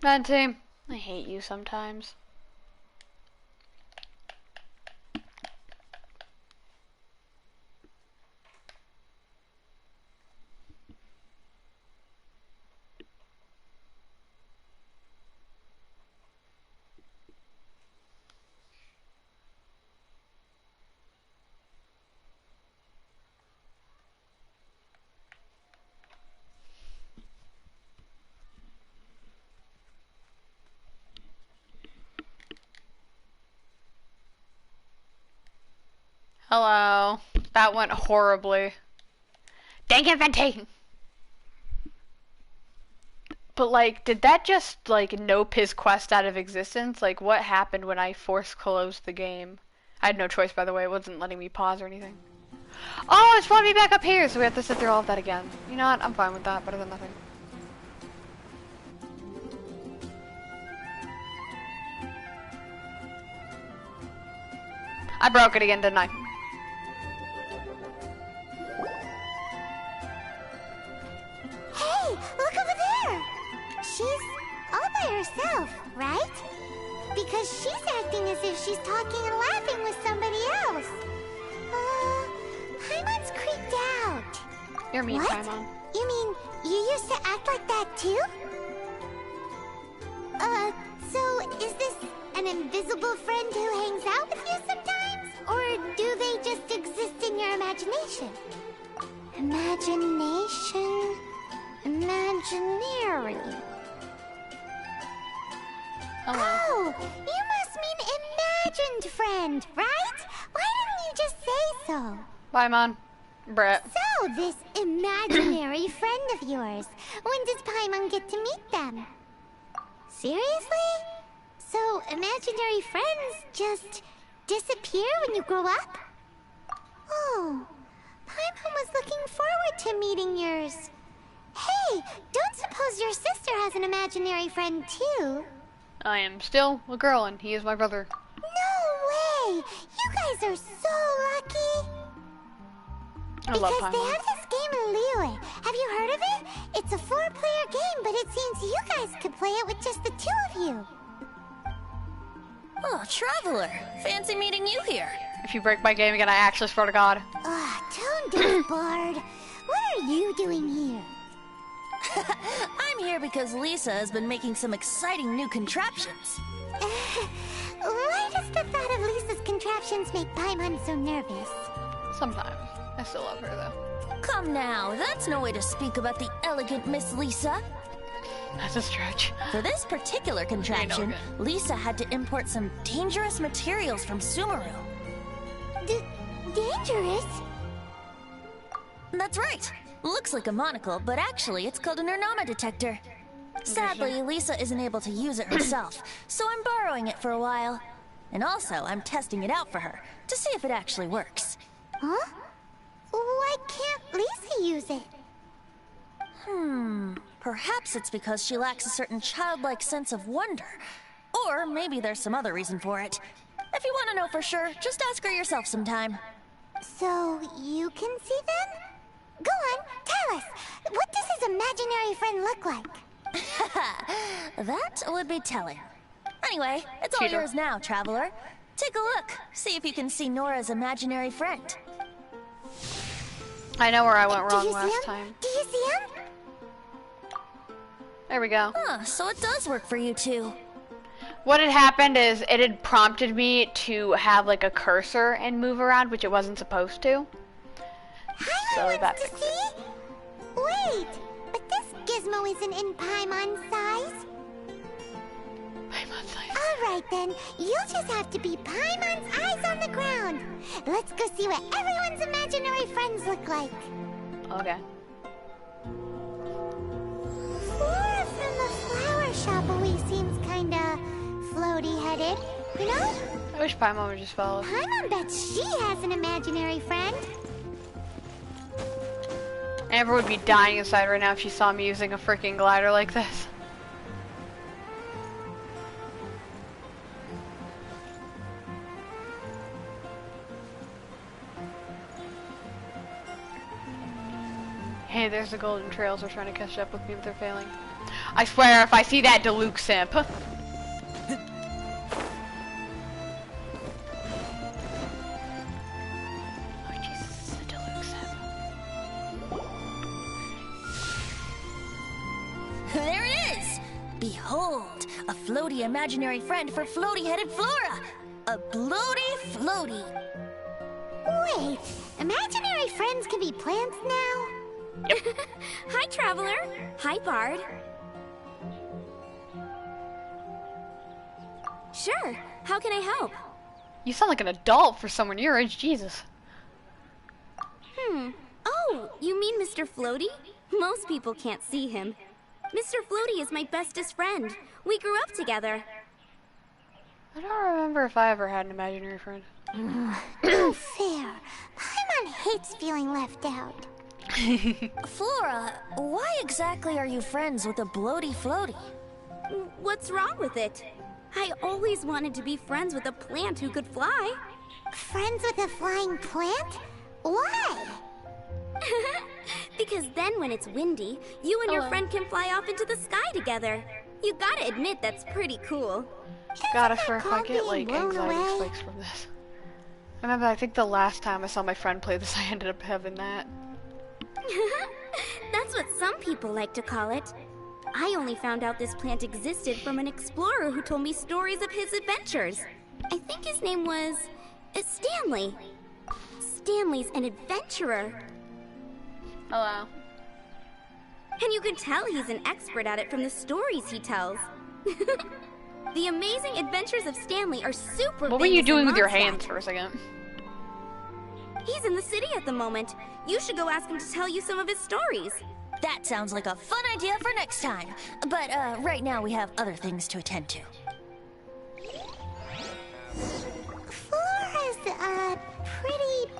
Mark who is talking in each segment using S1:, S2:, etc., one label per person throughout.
S1: Venti, I hate you sometimes. Hello. That went horribly. Dang it, Venti! But, like, did that just, like, nope his quest out of existence? Like, what happened when I force closed the game? I had no choice, by the way. It wasn't letting me pause or anything. Oh, it's brought me back up here, so we have to sit through all of that again. You know what? I'm fine with that. Better than nothing. I broke it again, didn't I?
S2: Hey, look over there! She's all by herself, right? Because she's acting as if she's talking and laughing with somebody else. Paimon's creeped out.
S1: You're mean,
S2: What?
S1: Paimon.
S2: You mean you used to act like that too? So is this an invisible friend who hangs out with you sometimes? Or do they just exist in your imagination? Imagination... Imaginary. Oh, you must mean imagined friend, right? Why didn't you just say so?
S1: Paimon. Brett.
S2: So, this imaginary friend of yours, when does Paimon get to meet them? Seriously? So, imaginary friends just disappear when you grow up? Oh, Paimon was looking forward to meeting yours. Hey, don't suppose your sister has an imaginary friend too?
S1: I am still a girl, and he is my brother.
S2: No way! You guys are so lucky!
S1: I love
S2: Because they
S1: Paimon.
S2: have this game in Liyue. Have you heard of it? It's a 4-player game, but it seems you guys could play it with just the 2 of you.
S3: Oh, Traveler. Fancy meeting you here.
S1: If you break my game again, I actually swear to God.
S2: Tone deaf, Bard. What are you doing here?
S3: I'm here because Lisa has been making some exciting new contraptions.
S2: Why does the thought of Lisa's contraptions make Paimon so nervous?
S1: Sometimes. I still love her, though.
S3: Come now, that's no way to speak about the elegant Miss Lisa.
S1: That's a stretch.
S3: For this particular contraption, Lisa had to import some dangerous materials from Sumeru.
S2: Dangerous?
S3: That's right. Looks like a monocle, but actually it's called an Ernama detector. Sadly, Lisa isn't able to use it herself, so I'm borrowing it for a while. And also, I'm testing it out for her, to see if it actually works.
S2: Huh? Why can't Lisa use it?
S3: Perhaps it's because she lacks a certain childlike sense of wonder. Or maybe there's some other reason for it. If you want to know for sure, just ask her yourself sometime.
S2: So, you can see them? Go on, tell us. What does his imaginary friend look like?
S3: That would be telling. Anyway, it's all
S1: Cheater.
S3: yours now, Traveler. Take a look. See if you can see Nora's imaginary friend.
S1: I know where I went
S2: Do
S1: wrong
S2: you see
S1: last
S2: him?
S1: time.
S2: Do you see him?
S1: There we go.
S3: Huh, so it does work for you too.
S1: What had happened is it had prompted me to have like a cursor and move around, which it wasn't supposed to.
S2: Paimon
S1: So that
S2: wants to see? Wait, but this gizmo isn't in Paimon's size. Alright then, you'll just have to be Paimon's eyes on the ground. Let's go see what everyone's imaginary friends look like.
S1: Okay.
S2: Flora from the flower shop always seems kinda floaty-headed, you know?
S1: I wish Paimon would just follow us.
S2: Paimon bets she has an imaginary friend.
S1: Amber would be dying inside right now if she saw me using a freaking glider like this. Hey, there's the golden trails. They're trying to catch up with me, but they're failing. I swear, if I see that Diluc simp. Oh, Jesus, it's the Diluc simp.
S3: There it is! Behold, a floaty imaginary friend for floaty-headed Flora! A bloaty floaty!
S2: Wait, imaginary friends can be plants now?
S4: Hi, Traveler. Hi, Bard. Sure. How can I help?
S1: You sound like an adult for someone your age, Jesus.
S4: Oh, you mean Mr. Floaty? Most people can't see him. Mr. Floaty is my bestest friend. We grew up together.
S1: I don't remember if I ever had an imaginary friend.
S2: No fair. Paimon hates feeling left out.
S3: Flora, why exactly are you friends with a bloaty floaty?
S4: What's wrong with it? I always wanted to be friends with a plant who could fly.
S2: Friends with a flying plant? Why?
S4: Because then when it's windy, you and your friend can fly off into the sky together. You gotta admit that's pretty cool.
S1: God, I swear if I
S2: called
S1: get
S2: being
S1: like
S2: blown
S1: anxiety
S2: away?
S1: spikes from this. I remember, I think the last time I saw my friend play this, I ended up having that.
S4: That's what some people like to call it. I only found out this plant existed from an explorer who told me stories of his adventures. I think his name was Stanley. Stanley's an adventurer.
S1: Hello.
S4: And you can tell he's an expert at it from the stories he tells. The amazing adventures of Stanley are super
S1: What were you
S4: famous
S1: doing
S4: in
S1: with your
S4: Mondstadt.
S1: hands for a second?
S4: He's in the city at the moment. You should go ask him to tell you some of his stories.
S3: That sounds like a fun idea for next time. But right now we have other things to attend to.
S2: Flora's, pretty...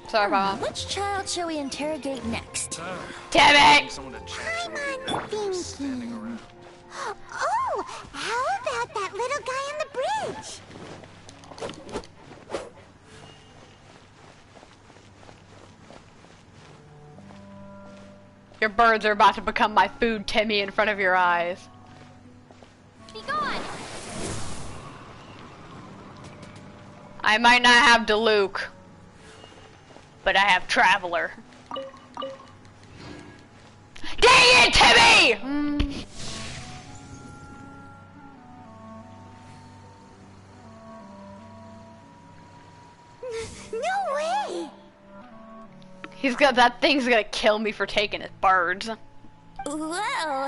S1: Sorry, Mama.
S3: Which child shall we interrogate next?
S1: Damn it!
S2: Paimon's thinking. Oh, how about that little guy on the bridge?
S1: Your birds are about to become my food, Timmy, in front of your eyes.
S4: Be gone!
S1: I might not have Diluc, but I have Traveler. Dang it, Timmy!
S2: No way!
S1: That thing's gonna kill me for taking his birds.
S3: Well,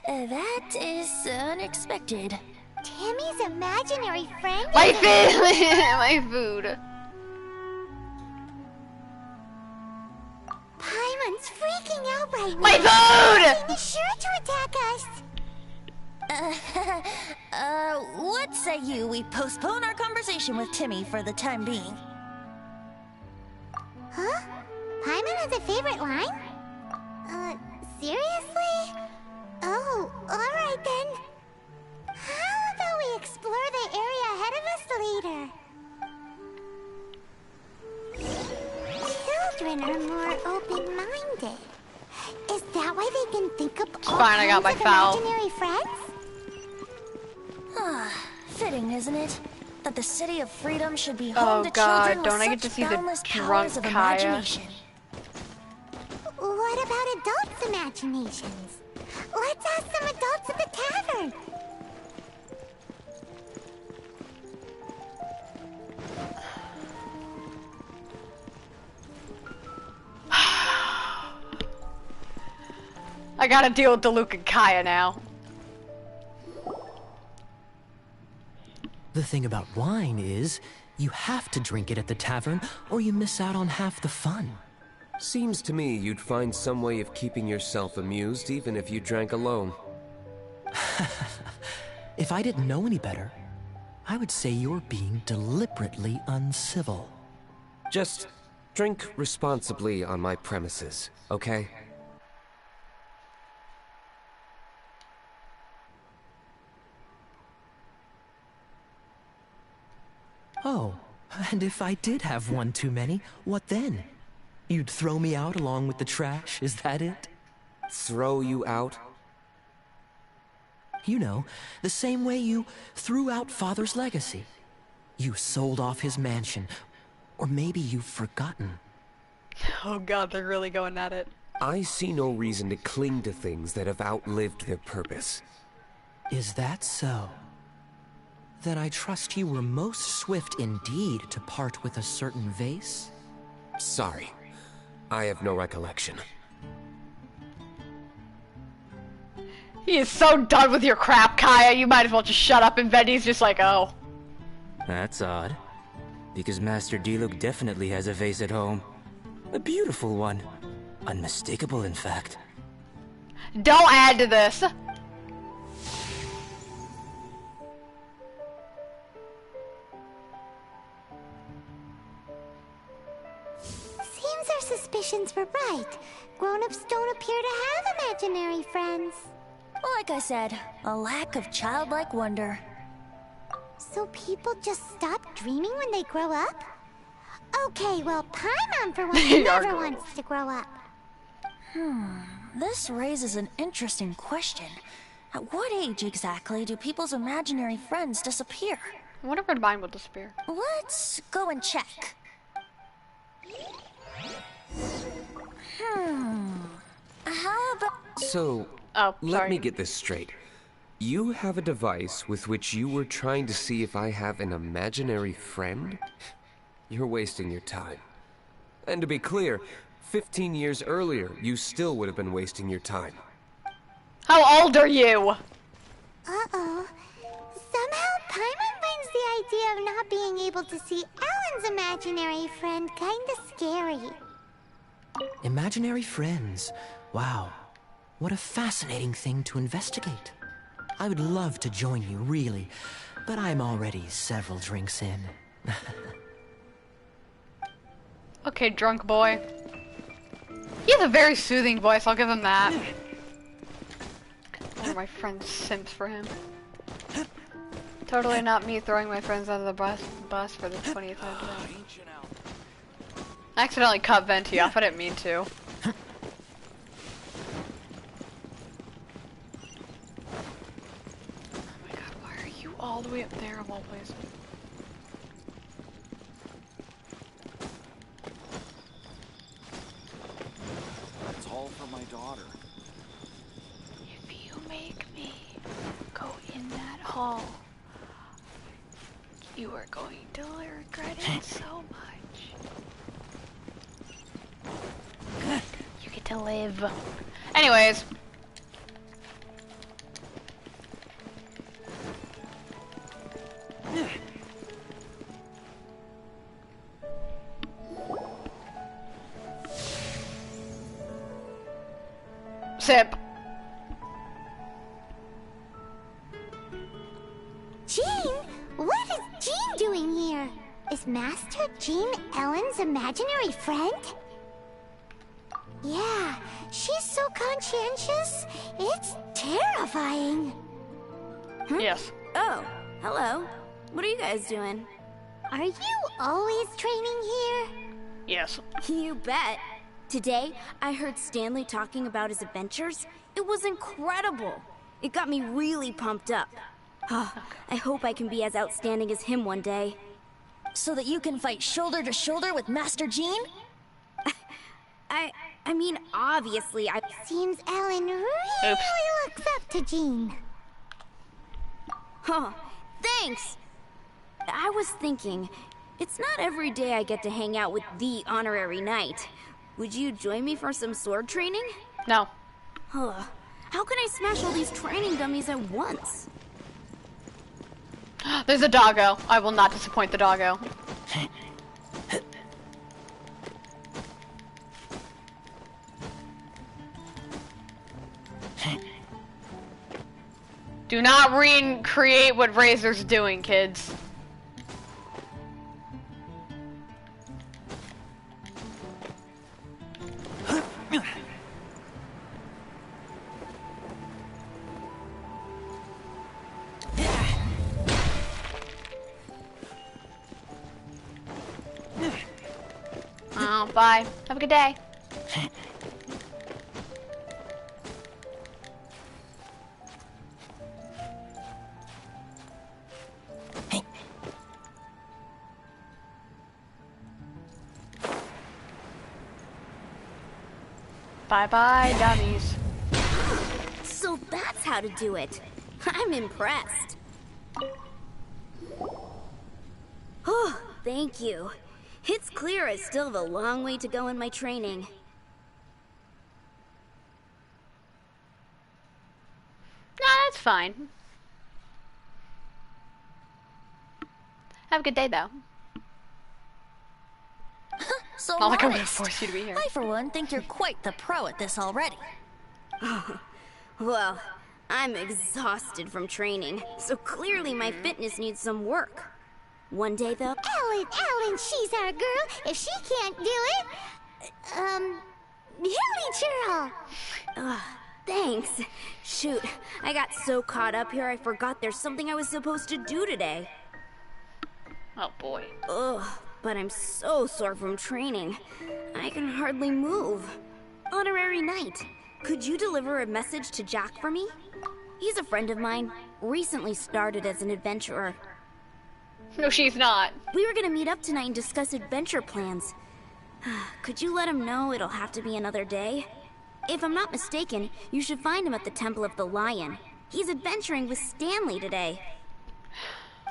S3: that is unexpected.
S2: Timmy's imaginary friend
S1: My
S2: is
S1: food! My food.
S2: Paimon's freaking out right
S1: My
S2: now.
S1: food!
S2: He's sure to attack us.
S3: What say you we postpone our conversation with Timmy for the time being?
S2: Huh? Paimon has a favorite line? Seriously? Oh, alright then. How about we explore the area ahead of us later? Children are more open-minded. Is that why they can think up all
S1: Fine, I got
S2: kinds
S1: my
S2: of
S1: foul.
S2: imaginary friends?
S3: Fitting, isn't it? That the City of Freedom should be home
S1: Oh
S3: to
S1: God,
S3: children
S1: don't
S3: with
S1: I get
S3: such
S1: to see the
S3: boundless
S1: drunk
S3: powers of
S1: Kaya?
S3: imagination.
S2: What about adults' imaginations? Let's ask some adults at the tavern.
S1: I gotta deal with Diluc and Kaya now.
S5: The thing about wine is, you have to drink it at the tavern, or you miss out on half the fun.
S6: Seems to me you'd find some way of keeping yourself amused even if you drank alone.
S5: If I didn't know any better, I would say you're being deliberately uncivil.
S6: Just drink responsibly on my premises, okay?
S5: Oh, And if I did have one too many, what then? You'd throw me out along with the trash, is that it?
S6: Throw you out?
S5: You know, the same way you threw out Father's legacy. You sold off his mansion. Or maybe you've forgotten.
S1: Oh god, they're really going at it.
S6: I see no reason to cling to things that have outlived their purpose.
S5: Is that so? Then I trust you were most swift indeed to part with a certain vase?
S6: Sorry. I have no recollection.
S1: He is so done with your crap, Kaya. You might as well just shut up. And Venti's just like, oh.
S7: That's odd. Because Master Diluc definitely has a vase at home. A beautiful one. Unmistakable, in fact.
S1: Don't add to this.
S2: Seems our suspicions were right. Grown-ups don't appear to have imaginary friends.
S3: Like I said, a lack of childlike wonder.
S2: So people just stop dreaming when they grow up? Okay, well, Paimon for one never wants to grow up.
S3: This raises an interesting question. At what age exactly do people's imaginary friends disappear?
S1: I wonder where mine will disappear.
S3: Let's go and check. How about...
S6: So,
S1: Oh,
S6: let
S1: sorry.
S6: me get this straight. You have a device with which you were trying to see if I have an imaginary friend? You're wasting your time. And to be clear, 15 years earlier, you still would have been wasting your time.
S1: How old are you?
S2: Uh-oh. Somehow, Paimon finds the idea of not being able to see Alan's imaginary friend kinda scary.
S5: Imaginary friends. Wow. What a fascinating thing to investigate. I would love to join you, really, but I'm already several drinks in.
S1: Okay, drunk boy. He has a very soothing voice, I'll give him that. One of my friends simps for him. Totally not me throwing my friends out of the bus for the 20th time today. I accidentally cut Venti off, I didn't mean to. All the way up there of all places.
S8: That's all for my daughter.
S1: If you make me go in that hall, you are going to regret it so much. You get to live. Anyways. Sip.
S2: Jean? What is Jean doing here? Is Master Jean Ellen's imaginary friend? Yeah, she's so conscientious. It's terrifying.
S1: Yes.
S4: Oh, hello. What are you guys doing?
S2: Are you always training here?
S1: Yes.
S4: You bet. Today, I heard Stanley talking about his adventures. It was incredible. It got me really pumped up. I hope I can be as outstanding as him one day.
S3: So that you can fight shoulder to shoulder with Master Jean?
S4: I mean, obviously,
S2: Seems Ellen really looks up to Jean.
S4: Huh, thanks! I was thinking, it's not every day I get to hang out with the honorary knight. Would you join me for some sword training?
S1: No.
S4: How can I smash all these training dummies at once?
S1: There's a doggo. I will not disappoint the doggo. Do not recreate what Razor's doing, kids. Oh, bye. Have a good day. Bye-bye, dummies.
S4: So that's how to do it. I'm impressed. Oh, thank you. It's clear I still have a long way to go in my training.
S1: Nah, that's fine. Have a good day, though.
S3: So
S1: Not like I'm gonna
S3: modest.
S1: force you to be here.
S3: I, for one, think you're quite the pro at this already.
S4: Well, I'm exhausted from training, so clearly my fitness needs some work. One day, though...
S2: Ellen, she's our girl. If she can't do it, Hilly Churl.
S4: Thanks. Shoot, I got so caught up here I forgot there's something I was supposed to do today.
S1: Oh boy.
S4: Ugh, but I'm so sore from training. I can hardly move. Honorary Knight, could you deliver a message to Jack for me? He's a friend of mine, recently started as an adventurer.
S1: No, she's not.
S4: We were gonna meet up tonight and discuss adventure plans. Could you let him know it'll have to be another day? If I'm not mistaken, you should find him at the Temple of the Lion. He's adventuring with Stanley today.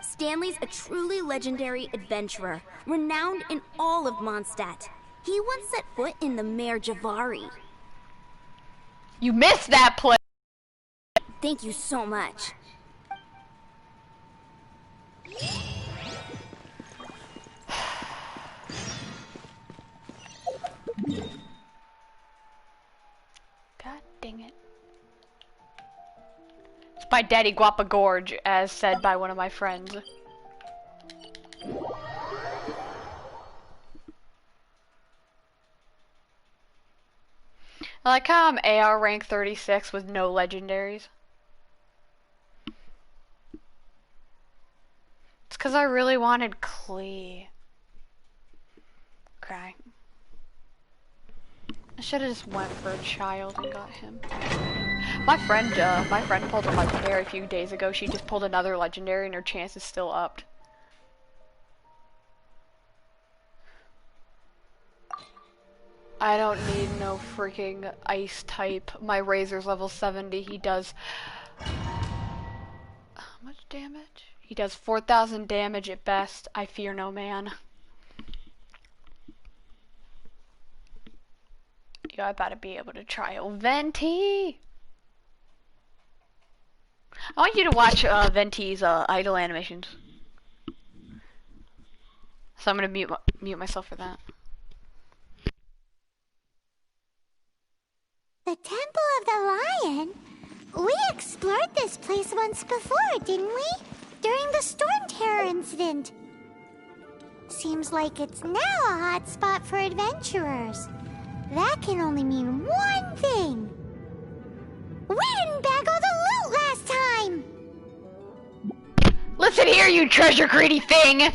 S4: Stanley's a truly legendary adventurer, renowned in all of Mondstadt. He once set foot in the Mare Javari.
S1: You missed that play.
S4: Thank you so much.
S1: God dang it. It's by Daddy Guapa Gorge, as said by one of my friends. I like how I'm AR rank 36 with no legendaries. It's because I really wanted Klee. Okay. I should have just went for a child and got him. My friend pulled up my pair a few days ago. She just pulled another legendary and her chance is still upped. I don't need no freaking ice type. My Razor's level 70. He does... how much damage? He does 4,000 damage at best. I fear no man. Yo, I better be able to trial Venti. I want you to watch Venti's idle animations. So I'm gonna mute myself for that.
S2: The Temple of the Lion? We explored this place once before, didn't we? During the Storm Terror incident. Seems like it's now a hot spot for adventurers. That can only mean one thing. We didn't bag all the loot last time!
S1: Listen here, you treasure greedy thing!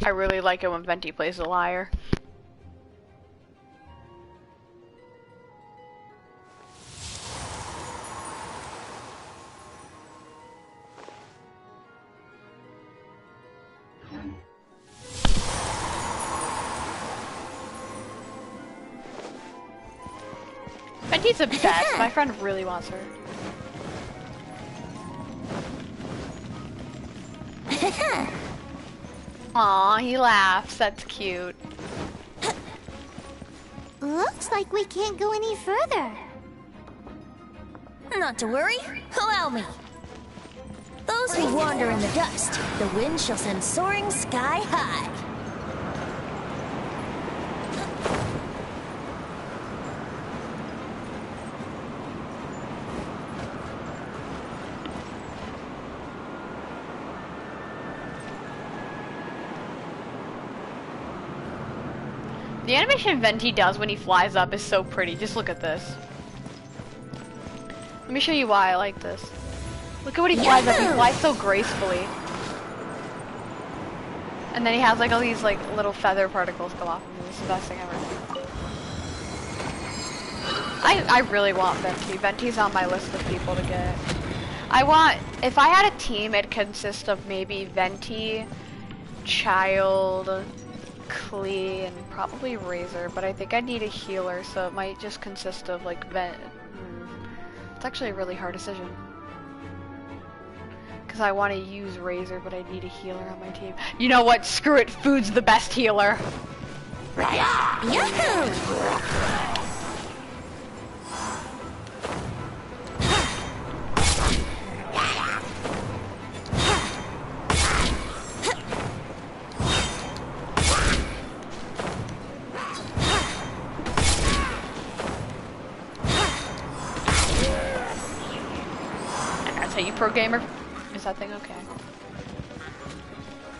S1: I really like it when Venti plays a liar. Venti's the best. My friend really wants her. Aw, he laughs. That's cute.
S2: Looks like we can't go any further.
S3: Not to worry. Allow me. Those who wander in the dust, the wind shall send soaring sky high.
S1: The animation Venti does when he flies up is so pretty. Just look at this. Let me show you why I like this. Look at what he flies up. He flies so gracefully. And then he has like all these like little feather particles come off of him. It's the best thing ever. I really want Venti. Venti's on my list of people to get. If I had a team, it'd consist of maybe Venti, Child, Klee, and probably Razor, but I think I need a healer, so it might just consist of like It's actually a really hard decision. Because I want to use Razor, but I need a healer on my team. You know what? Screw it. Food's the best healer.
S3: Yahoo!
S1: That's how you pro gamer? Is that thing okay?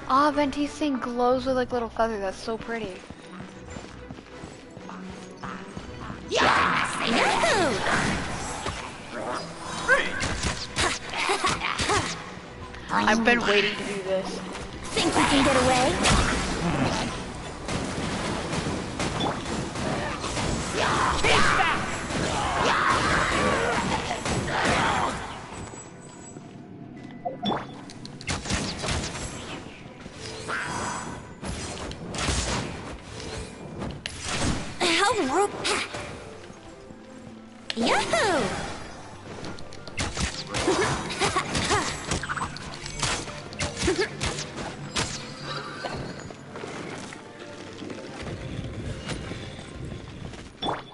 S1: Ah, Venti's thing glows with like little feathers. That's so pretty. I've been waiting to do this.
S3: Think we can get away? Yahoo!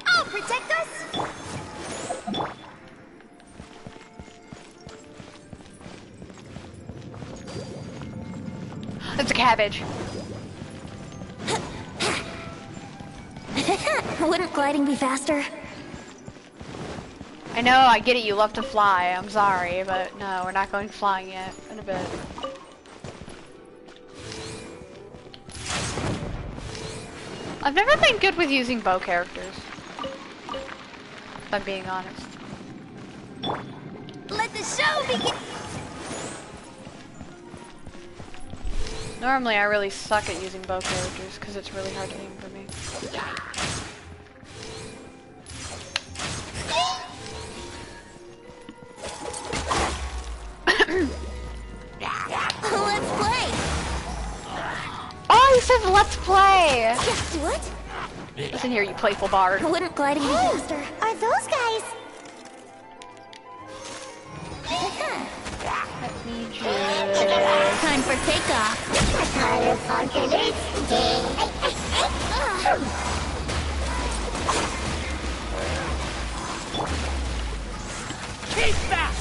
S2: Oh, protect us!
S1: It's a cabbage.
S3: Wouldn't gliding be faster?
S1: I know, I get it, you love to fly. I'm sorry, but no, we're not going flying yet. In a bit. I've never been good with using bow characters. If I'm being honest.
S2: Let the show begin!
S1: Normally, I really suck at using bow characters because it's really hard to aim for me.
S3: Let's play!
S1: Oh, he says let's play!
S3: Guess what?
S1: Listen here, you playful bard.
S3: Wouldn't gliding be faster?
S2: Are those guys?
S1: Let me just...
S3: Time for takeoff.
S9: Keep back!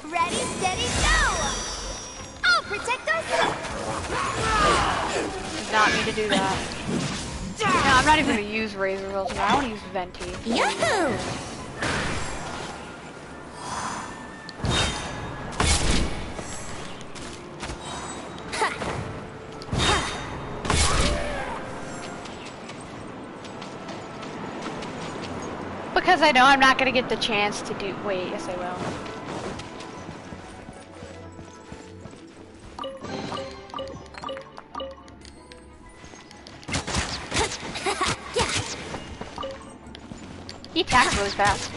S2: Ready, steady, go! Oh, protect us!
S1: Did not mean to do that. No, I'm not even going to use Razor Wheels now. I want to use Venti.
S3: Yahoo!
S1: Because I know I'm not going to get the chance to do... Wait, yes I will. He attacks really fast.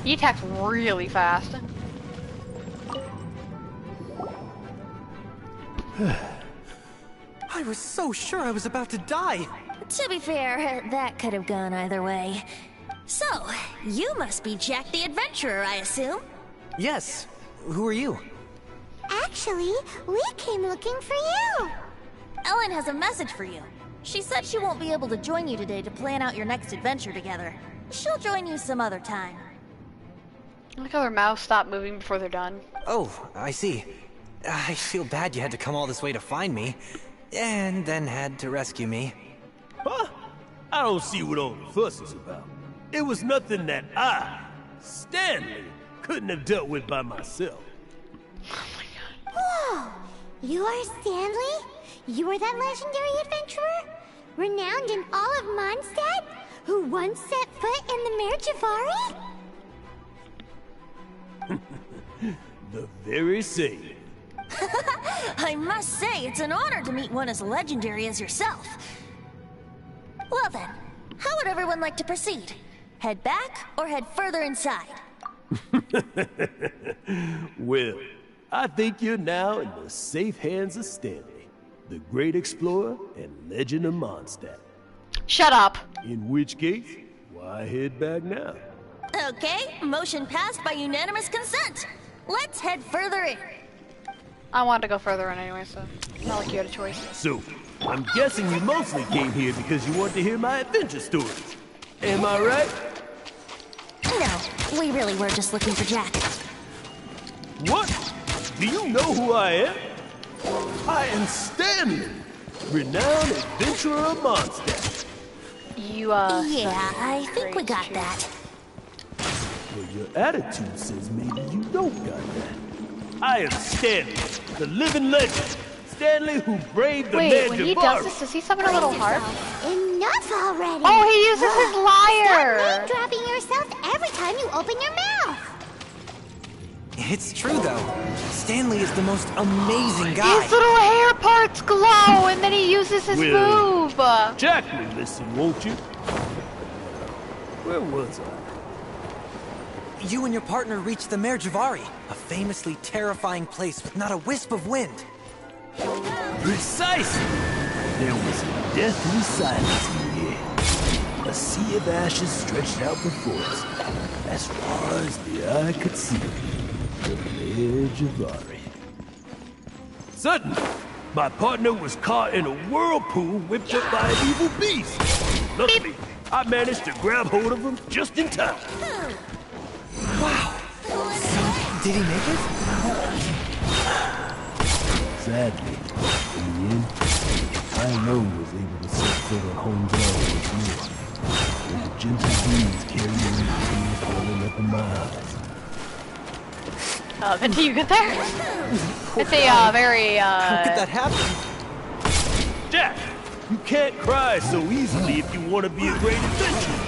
S1: He attacks really fast.
S5: I was so sure I was about to die.
S3: To be fair, that could have gone either way. So, you must be Jack the Adventurer, I assume?
S5: Yes. Who are you?
S2: Actually, we came looking for you.
S3: Ellen has a message for you. She said she won't be able to join you today to plan out your next adventure together. She'll join you some other time.
S1: I like how their mouths stop moving before they're done.
S5: Oh, I see. I feel bad you had to come all this way to find me, and then had to rescue me.
S9: Huh? I don't see what all the fuss is about. It was nothing that I, Stanley, couldn't have dealt with by myself.
S2: Whoa! You're Stanley? You were that legendary adventurer? Renowned in all of Mondstadt? Who once set foot in the Mare Javari?
S9: The very same.
S3: I must say, it's an honor to meet one as legendary as yourself. Well then, how would everyone like to proceed? Head back or head further inside?
S9: Well, I think you're now in the safe hands of Stanley, the great explorer and legend of Mondstadt.
S1: Shut up.
S9: In which case, why head back now?
S3: Okay, motion passed by unanimous consent. Let's head further in.
S1: I wanted to go further in anyway, so not like you had a choice.
S9: So, I'm guessing you mostly came here because you want to hear my adventure stories. Am I right?
S3: No, we really were just looking for Jack.
S9: What? Do you know who I am? I am Stanley, renowned adventurer of Mondstadt.
S1: You,
S3: Yeah, I think we got that.
S9: Well, your attitude says maybe you don't got that. I am Stanley, the living legend. Stanley who braved the
S1: Wait, when he does
S9: Javari.
S1: this, does he summon a little harp?
S2: Enough already!
S1: Oh, he uses his lyre!
S2: Stop name-dropping yourself every time you open your mouth!
S5: It's true, though. Stanley is the most amazing guy.
S1: His little hair parts glow, and then he uses his move.
S9: Jack me, listen, won't you? Where was I?
S5: You and your partner reached the Mare Javari, a famously terrifying place with not a wisp of wind.
S9: Precisely! There was a deathly silence in the air. A sea of ashes stretched out before us, as far as the eye could see. The Mare Javari. Suddenly, my partner was caught in a whirlpool whipped up by an evil beast. Luckily, I managed to grab hold of him just in time.
S5: Wow. So, did he make it?
S9: Sadly, in the end, I alone was able to set foot on home ground once more. When the gentle breeze carried me the tears welling up in my eyes.
S1: Venti, you get there? It's a, very,
S5: How could that happen?
S9: Jack, you can't cry so easily if you want to be a great adventurer.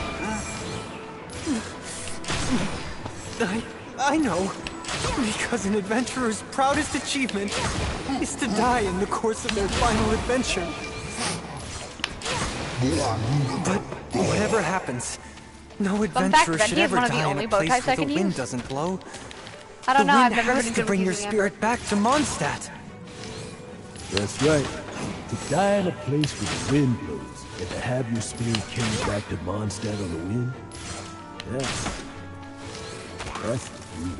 S5: I know. Because an adventurer's proudest achievement is to die in the course of their final adventure. But whatever happens, no adventurer should
S1: Venti is
S5: ever
S1: one of the
S5: die in
S1: only
S5: a
S1: bow
S5: place
S1: ties
S5: where
S1: I
S5: the
S1: can
S5: wind
S1: use.
S5: doesn't blow.
S1: I don't know,
S5: The
S1: I've
S5: wind
S1: never heard
S5: has
S1: of
S5: to bring your
S1: using
S5: spirit back to Mondstadt.
S9: That's right. To die in a place where the wind blows, and to have your spirit carried back to Mondstadt on the wind, that's the dream.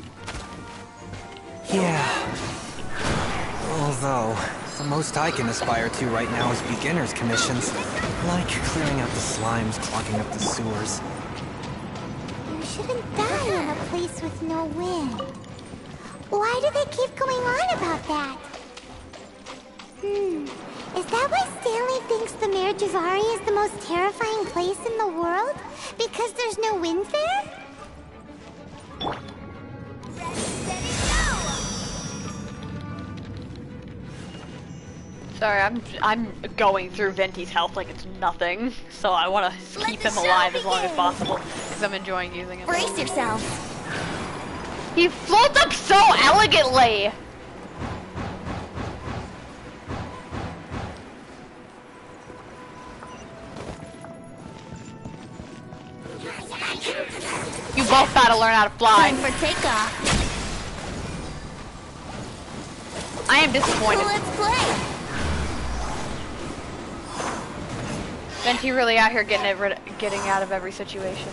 S5: Yeah. Although, the most I can aspire to right now is beginner's commissions. Like clearing out the slimes, clogging up the sewers.
S2: You shouldn't die in a place with no wind. Why do they keep going on about that? Is that why Stanley thinks the Mare Javari is the most terrifying place in the world? Because there's no wind there?
S1: Sorry, I'm going through Venti's health like it's nothing, so I want to keep him alive as long as possible because I'm enjoying using him.
S3: Brace yourself.
S1: He floats up so elegantly. You both gotta learn how to fly.
S3: Time for takeoff.
S1: I am disappointed.
S3: Let's play.
S1: Venti really out here getting out of every situation.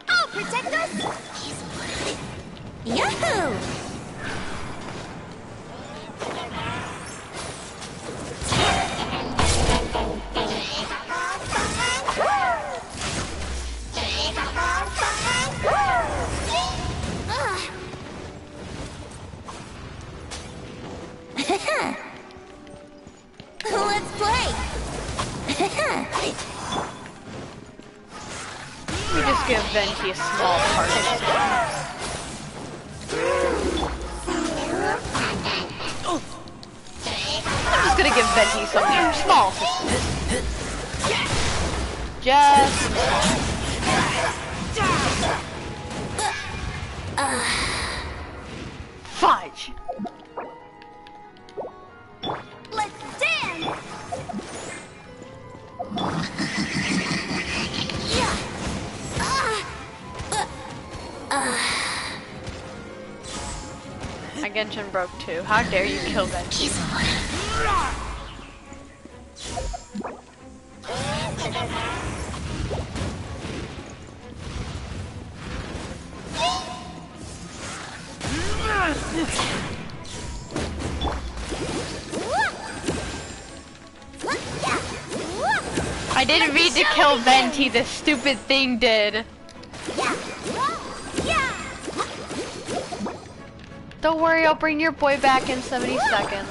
S2: I'll protect us!
S3: Yahoo!
S1: We just give Venti a small part. I'm just gonna give Venti something small. Just fudge.
S4: Let's dance!
S1: My Genshin broke too. How dare you kill Venti? I didn't mean to kill Venti, this stupid thing did. Don't worry, I'll bring your boy back in 70 seconds.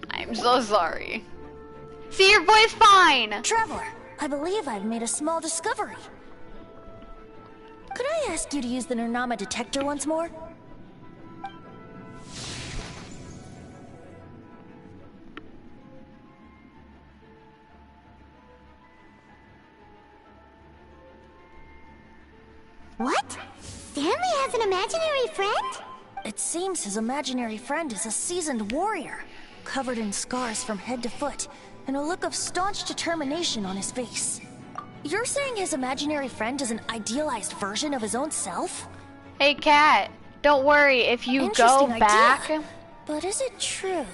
S1: I'm so sorry. See, your boy's fine!
S3: Traveler, I believe I've made a small discovery. Could I ask you to use the Nernama detector once more?
S2: What? Stanley has an imaginary friend?
S3: It seems his imaginary friend is a seasoned warrior, covered in scars from head to foot, and a look of staunch determination on his face. You're saying his imaginary friend is an idealized version of his own self?
S1: Hey, Cat, don't worry, if you go
S3: Interesting
S1: back...
S3: idea. But is it true?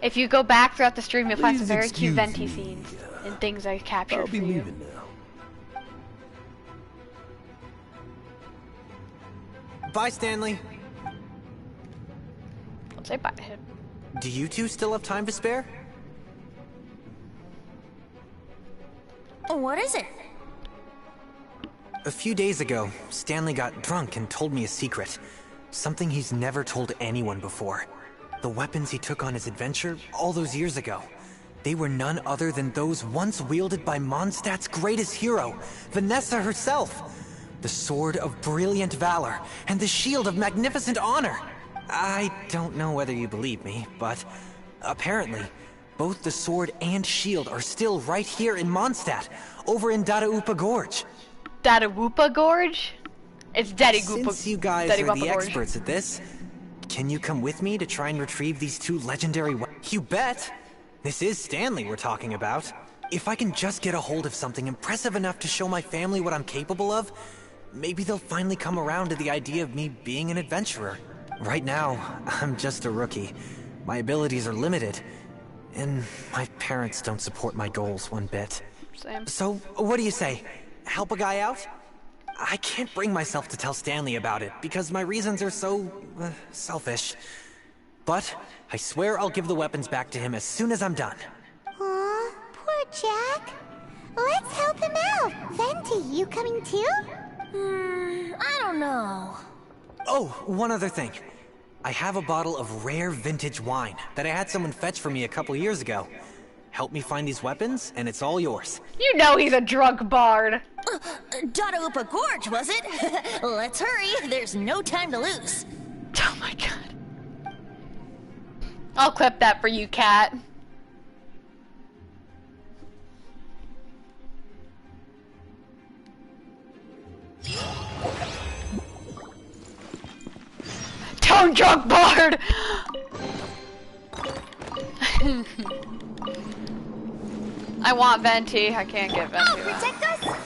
S1: If you go back throughout the stream, you'll find some
S9: Please
S1: very cute
S9: excuse
S1: Venti
S9: me.
S1: scenes and things I captured
S9: I'll
S1: for
S9: be
S1: you.
S9: leaving now.
S10: Bye, Stanley.
S1: Don't say bye to him.
S10: Do you two still have time to spare?
S3: What is it?
S10: A few days ago, Stanley got drunk and told me a secret. Something he's never told anyone before. The weapons he took on his adventure all those years ago. They were none other than those once wielded by Mondstadt's greatest hero, Vanessa herself. The sword of brilliant valor and the shield of magnificent honor. I don't know whether you believe me, but apparently, both the sword and shield are still right here in Mondstadt, over in Dadaupa Gorge.
S1: Dadawoopa Gorge? It's Daddy Goopa.
S10: Since you guys
S1: Daddy
S10: are
S1: Wappa
S10: the
S1: Gorge.
S10: experts at this, can you come with me to try and retrieve these two legendary weapons? You bet! This is Stanley we're talking about. If I can just get a hold of something impressive enough to show my family what I'm capable of, maybe they'll finally come around to the idea of me being an adventurer. Right now, I'm just a rookie. My abilities are limited, and my parents don't support my goals one bit.
S1: Same.
S10: So, what do you say? Help a guy out? I can't bring myself to tell Stanley about it, because my reasons are so... selfish. But, I swear I'll give the weapons back to him as soon as I'm done.
S2: Aw, poor Jack. Let's help him out. Venti, you coming too?
S3: I don't know.
S10: Oh, one other thing. I have a bottle of rare vintage wine that I had someone fetch for me a couple years ago. Help me find these weapons, and it's all yours.
S1: You know he's a drunk bard.
S3: Dadaupa Gorge, was it? Let's hurry, there's no time to lose.
S1: Oh my god. I'll clip that for you, Cat. Tone drunk bard! I want Venti. I can't get Venti.
S2: Oh, protect us?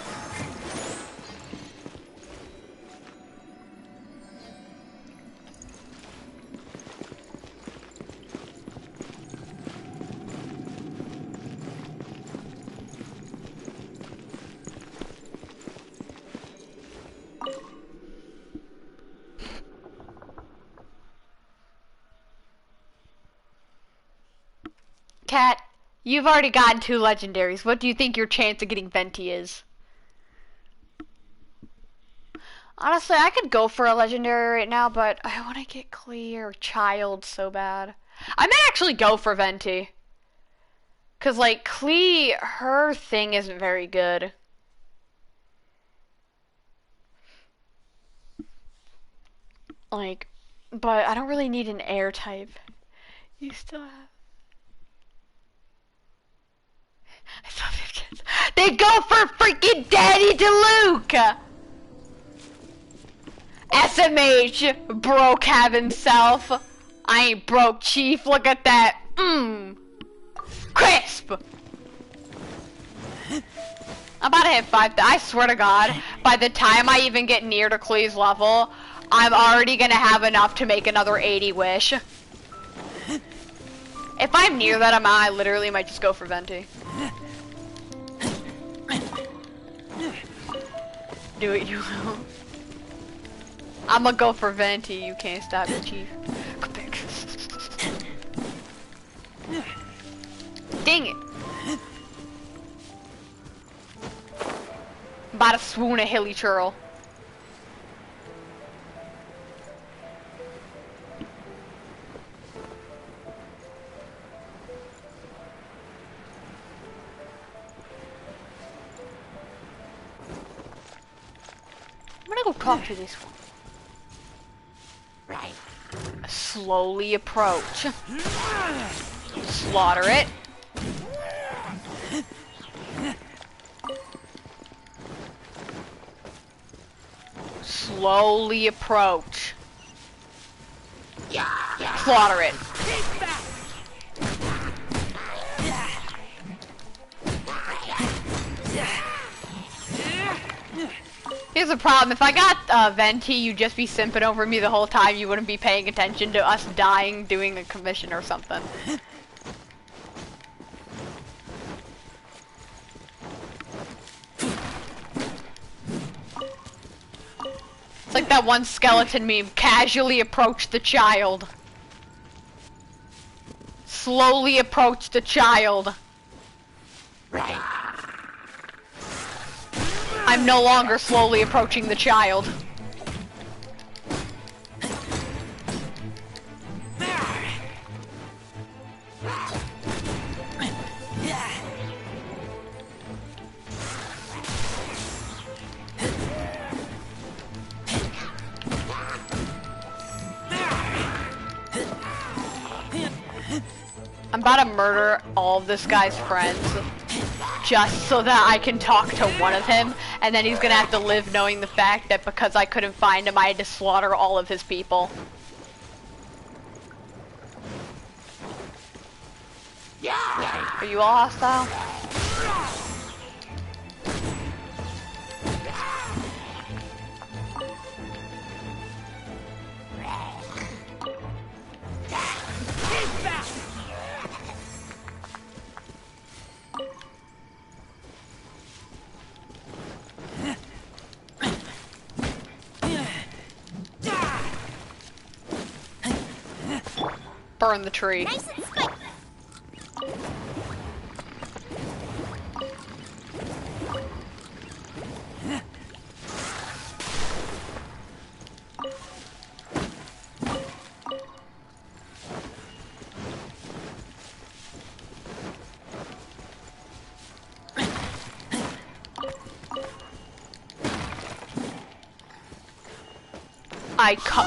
S1: Cat, you've already gotten 2 legendaries. What do you think your chance of getting Venti is? Honestly, I could go for a legendary right now, but I want to get Clear or Child so bad. I might actually go for Venti. Cause like Klee, her thing isn't very good. Like, but I don't really need an air type. You still have. I still have kids. They go for freaking Daddy DeLuca! SMH, broke have himself. I ain't broke, Chief. Look at that. Crisp! I'm about to hit 5. I swear to God, by the time I even get near to Klee's level, I'm already gonna have enough to make another 80 wish. If I'm near that amount, I literally might just go for Venti. Do it, you will. I'ma go for Venti, you can't stop me, Chief. Come back. Dang it. I'm about to swoon a hilly churl. I'm gonna go talk to this one. Right. Slowly approach. Slaughter it. Slowly approach. Slaughter it. Here's the problem, if I got Venti, you'd just be simping over me the whole time, you wouldn't be paying attention to us dying doing a commission or something. It's like that one skeleton meme, casually approach the child. Slowly approach the child. Right. I'm no longer slowly approaching the child. I'm about to murder all of this guy's friends just so that I can talk to one of him, and then he's gonna have to live knowing the fact that because I couldn't find him, I had to slaughter all of his people. Are you all hostile? Burn the tree.
S2: Nice and spiky.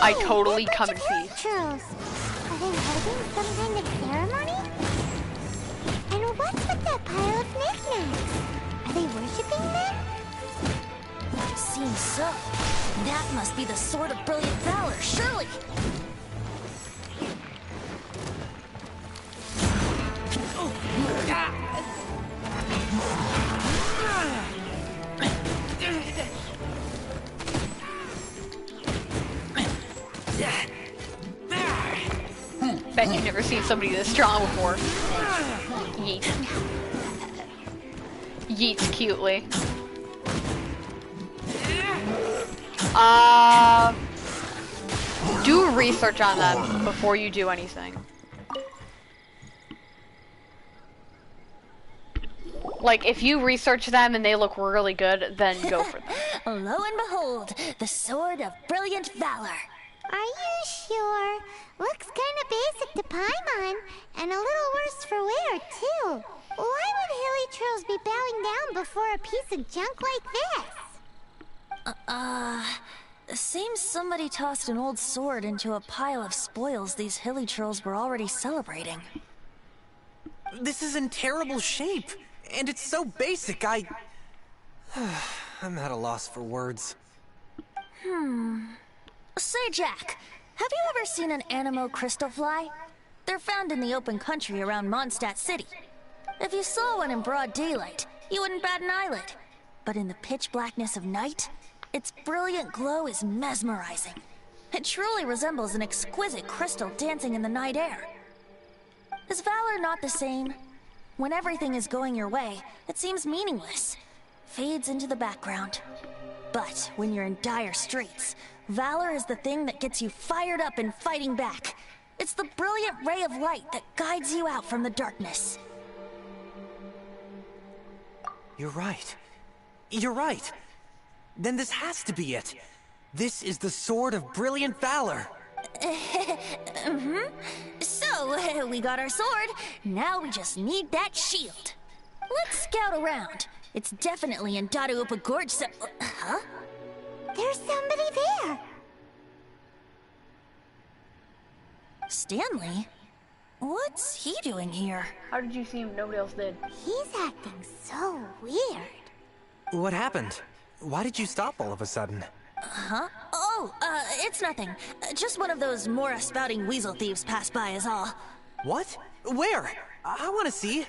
S1: I totally come in peace.
S2: Churls. Are they holding some kind of ceremony? And what's with that pile of knickknacks? Are they worshipping them?
S3: Seems so. That must be the sword of brilliant valor, surely.
S1: Bet you've never seen somebody this strong before. Yeet. Yeets cutely. Do research on them before you do anything. Like, if you research them and they look really good, then go for them.
S3: Lo and behold, the sword of brilliant valor.
S2: Are you sure? Looks kinda basic to Paimon, and a little worse for wear, too. Why would Hilichurls be bowing down before a piece of junk like this?
S3: Seems somebody tossed an old sword into a pile of spoils these Hilichurls were already celebrating.
S10: This is in terrible shape, and it's so basic, I'm at a loss for words.
S3: Say, Jack, have you ever seen an Animo crystal fly? They're found in the open country around Mondstadt City. If you saw one in broad daylight, you wouldn't bat an eyelid. But in the pitch blackness of night, its brilliant glow is mesmerizing. It truly resembles an exquisite crystal dancing in the night air. Is valor not the same? When everything is going your way, it seems meaningless, fades into the background. But when you're in dire straits, valor is the thing that gets you fired up and fighting back. It's the brilliant ray of light that guides you out from the darkness.
S10: You're right. You're right. Then this has to be it. This is the Sword of Brilliant Valor.
S3: So, we got our sword. Now we just need that shield. Let's scout around. It's definitely in Dadaupa Gorge, so... Huh?
S2: There's somebody there.
S3: Stanley? What's he doing here?
S1: How did you see him? Nobody else did.
S2: He's acting so weird.
S10: What happened? Why did you stop all of a sudden?
S3: Huh? Oh, it's nothing. Just one of those Mora spouting weasel thieves passed by is all.
S10: What? Where? I want to see.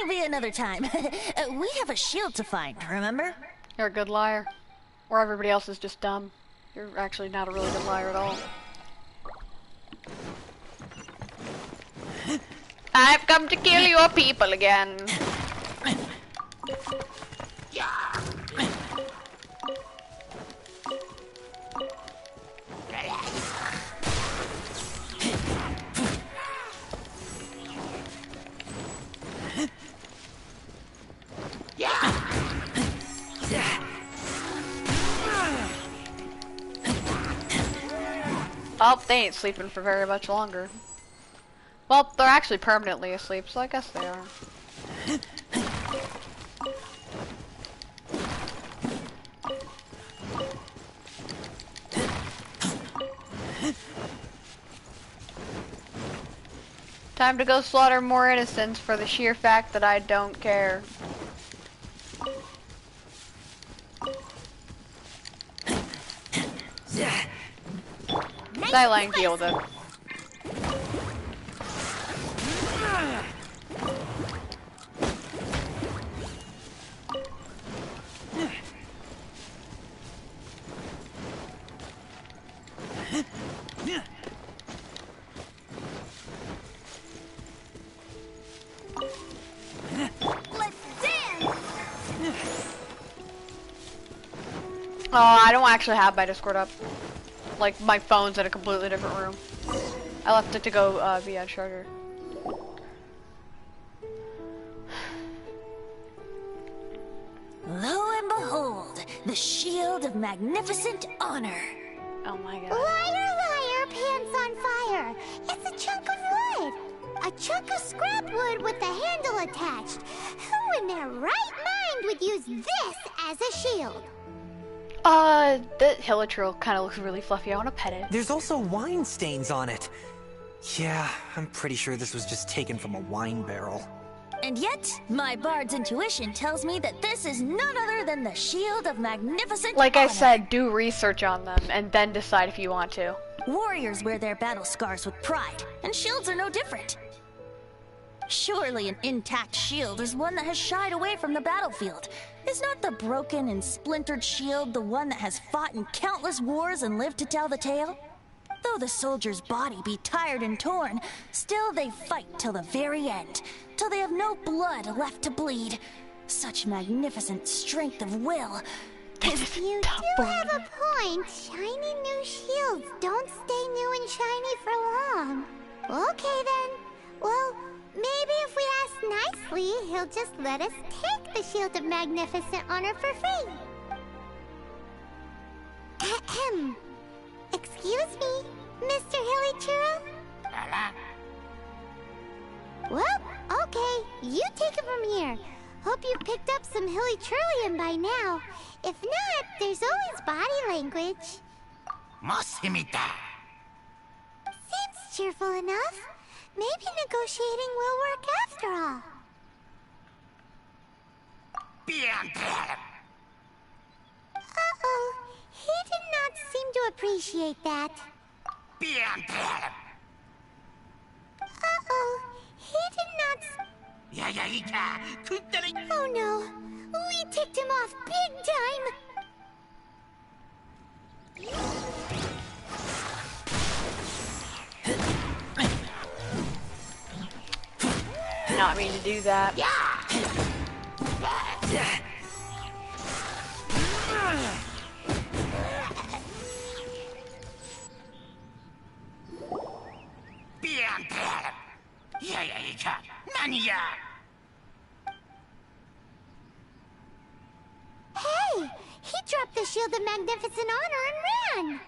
S3: Maybe another time. We have a shield to find, remember?
S1: You're a good liar. Or everybody else is just dumb. You're actually not a really good liar at all. I've come to kill your people again. Oh, they ain't sleeping for very much longer. Well, they're actually permanently asleep, so I guess they are. Time to go slaughter more innocents for the sheer fact that I don't care. Sideline deal with it. Oh, I don't actually have my Discord up. Like, my phone's in a completely different room. I left it to go via charger.
S3: Lo and behold, the shield of magnificent honor.
S1: Oh my god.
S2: Liar, liar, pants on fire. It's a chunk of wood. A chunk of scrap wood with the handle attached. Who in their right mind would use this as a shield?
S1: The Hilichurl kind of looks really fluffy. I want to pet it.
S10: There's also wine stains on it. Yeah, I'm pretty sure this was just taken from a wine barrel.
S3: And yet, my bard's intuition tells me that this is none other than the shield of magnificent
S1: Like
S3: honor.
S1: I said, do research on them and then decide if you want to.
S3: Warriors wear their battle scars with pride, and shields are no different. Surely an intact shield is one that has shied away from the battlefield. Is not the broken and splintered shield the one that has fought in countless wars and lived to tell the tale? Though the soldier's body be tired and torn, still they fight till the very end, till they have no blood left to bleed. Such magnificent strength of will.
S2: You do have a point. Shiny new shields don't stay new and shiny for long. Okay then. Well, maybe if we ask nicely, he'll just let us take the Shield of Magnificent Honor for free. Ahem. Excuse Excuse me, Mr. Hilichurl? Well, okay, you take it from here. Hope you've picked up some Hilichurlian by now. If not, there's always body language. Seems cheerful enough. Maybe negotiating will work after all. Uh-oh, he did not seem to appreciate that. Uh-oh, he did not... Oh no, we ticked him off big time.
S1: Not mean to do that.
S2: Hey, he dropped the Shield of Magnificent Honor and ran.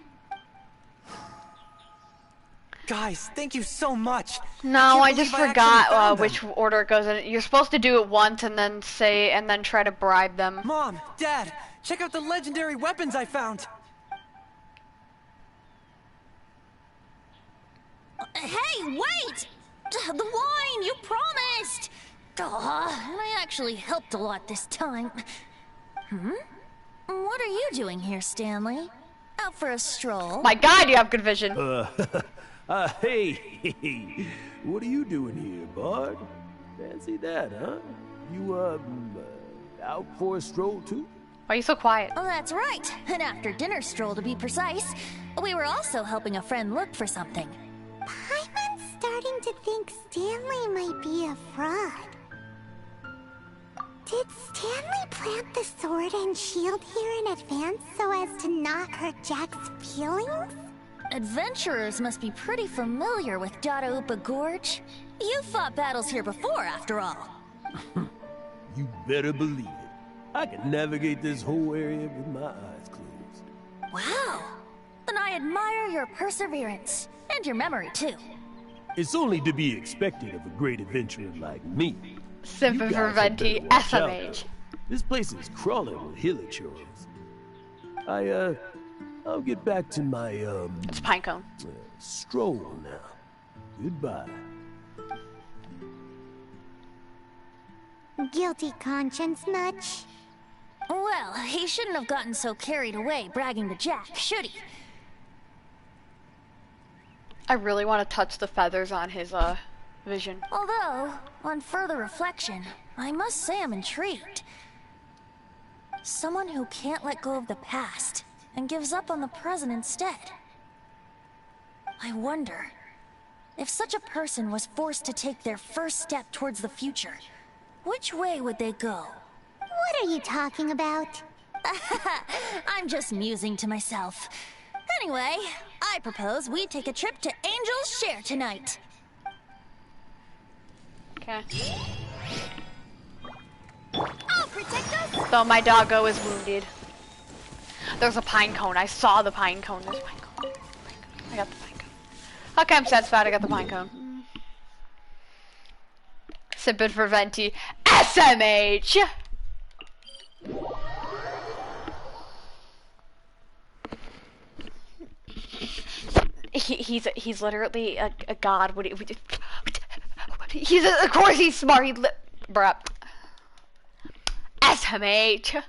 S10: Guys, thank you so much.
S1: No, I just forgot which order it goes in. You're supposed to do it once and then try to bribe them.
S10: Mom, Dad, check out the legendary weapons I found.
S3: Hey, wait! The wine, you promised! And I actually helped a lot this time. What are you doing here, Stanley? Out for a stroll?
S1: My God, you have good vision.
S9: Hey, what are you doing here, Bard? Fancy that, huh? You, out for a stroll, too?
S1: Why are you so quiet?
S3: Oh, that's right. An after-dinner stroll, to be precise. We were also helping a friend look for something.
S2: Paimon's starting to think Stanley might be a fraud. Did Stanley plant the sword and shield here in advance so as to not hurt Jack's feelings?
S3: Adventurers must be pretty familiar with Dadaupa Gorge. You've fought battles here before, after all.
S9: You better believe it. I can navigate this whole area with my eyes closed.
S3: Wow. Then I admire your perseverance. And your memory, too.
S9: It's only to be expected of a great adventurer like me.
S1: Simple
S9: You
S1: for
S9: guys had
S1: Venti,
S9: better watch out,
S1: SMH.
S9: though. This place is crawling with hilichurls. I'll get back to my,
S1: It's Pinecone.
S9: stroll now. Goodbye.
S2: Guilty conscience much?
S3: Well, he shouldn't have gotten so carried away bragging to Jack, should he?
S1: I really want to touch the feathers on his, vision.
S3: Although, on further reflection, I must say I'm intrigued. Someone who can't let go of the past and gives up on the present instead. I wonder, if such a person was forced to take their first step towards the future, which way would they go?
S2: What are you talking about?
S3: I'm just musing to myself. Anyway, I propose we take a trip to Angel's Share tonight.
S1: Okay.
S2: I'll protect us!
S1: So my doggo is wounded. There's a pine cone. I saw the pine cone. There's a pine cone. I got the pine cone. Okay, I'm satisfied I got the pine cone. Sipping for Venti. SMH! He's literally a god. Of course he's smart. Bruh. SMH.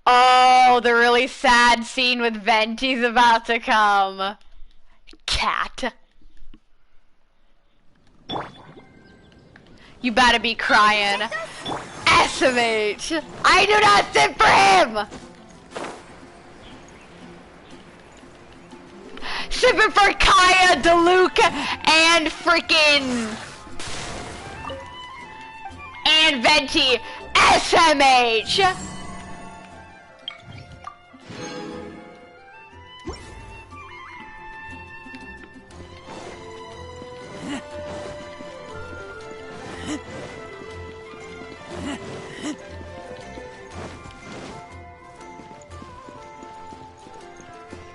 S1: Oh, the really sad scene with Venti's about to come. Cat. You better be crying. SMH. I do not sit for him. Sipping for Kaya, DeLuca, and freaking... and Venti. SMH!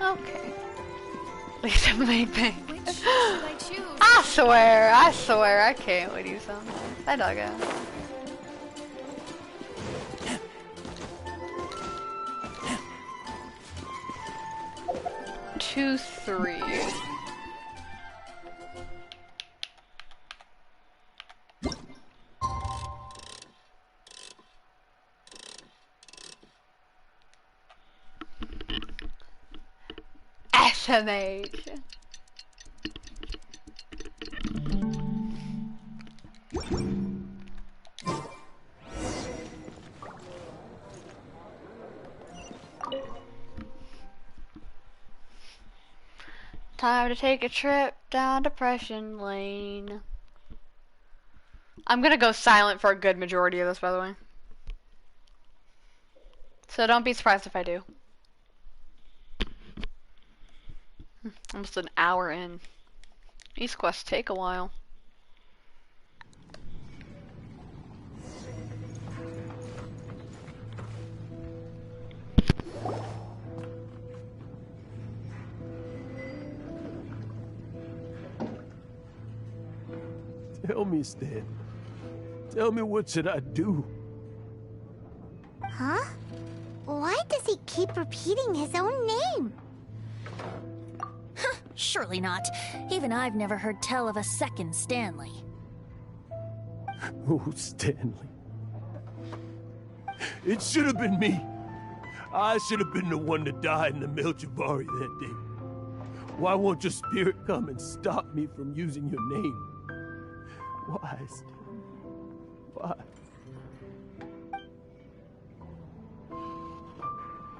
S1: Okay. Made me.
S11: Which should I choose?
S1: I swear, I can't with you sometimes. I dug it. Two, three. SMH. Time to take a trip down Depression Lane. I'm gonna go silent for a good majority of this, by the way. So don't be surprised if I do. Almost an hour in. These quests take a while.
S9: Tell me, Stan. Tell me, what should I do?
S2: Huh? Why does he keep repeating his own name?
S3: Surely not. Even I've never heard tell of a second Stanley.
S9: Oh, Stanley. It should have been me. I should have been the one to die in the Melchivari that day. Why won't your spirit come and stop me from using your name? Why, Stanley? Why?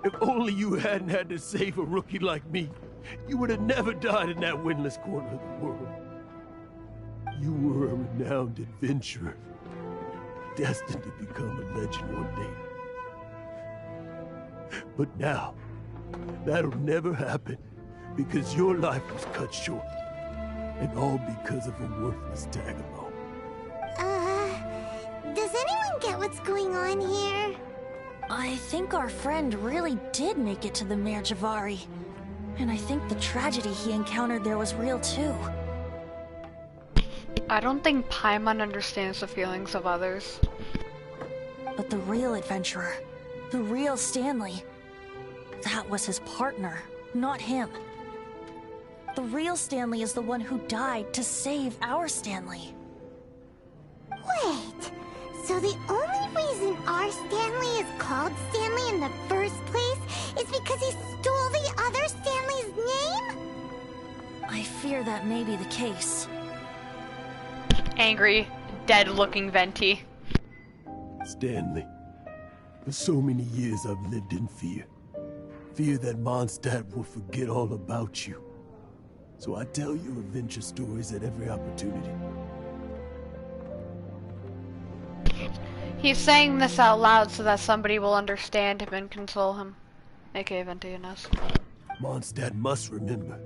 S9: If only you hadn't had to save a rookie like me, you would have never died in that windless corner of the world. You were a renowned adventurer, destined to become a legend one day. But now, that'll never happen, because your life was cut short, and all because of a worthless tag-along.
S2: Does anyone get what's going on here?
S3: I think our friend really did make it to the Mare Javari. And I think the tragedy he encountered there was real too.
S1: I don't think Paimon understands the feelings of others.
S3: But the real adventurer, the real Stanley, that was his partner, not him. The real Stanley is the one who died to save our Stanley.
S2: Wait, so the only reason our Stanley is called Stanley in the first place is because he stole the other Stanley's name?
S3: I fear that may be the case.
S1: Angry, dead-looking Venti.
S9: Stanley, for so many years I've lived in fear. Fear that Mondstadt will forget all about you. So I tell you adventure stories at every opportunity.
S1: He's saying this out loud so that somebody will understand him and console him. AKA Venti and us.
S9: Mondstadt must remember.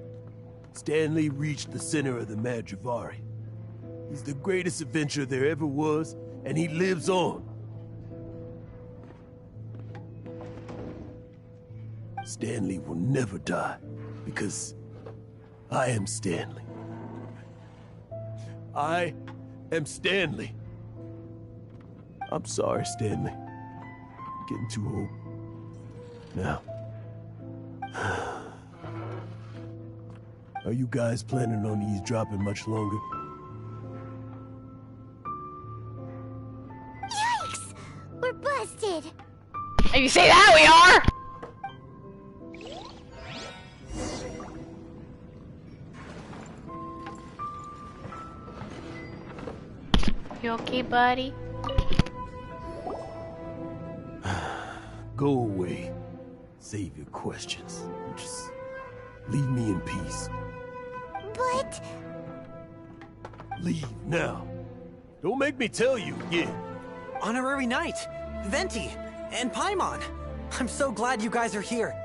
S9: Stanley reached the center of the Mare Javari. He's the greatest adventurer there ever was, and he lives on. Stanley will never die, because I am Stanley. I am Stanley. I'm sorry, Stanley. I'm getting too old. Now. Are you guys planning on eavesdropping much longer?
S2: Yikes! We're busted!
S1: And you say that we are! You okay, buddy?
S9: Go away. Save your questions. Just leave me in peace.
S2: But...
S9: Leave now. Don't make me tell you again.
S10: Honorary Knight, Venti, and Paimon. I'm so glad you guys are here.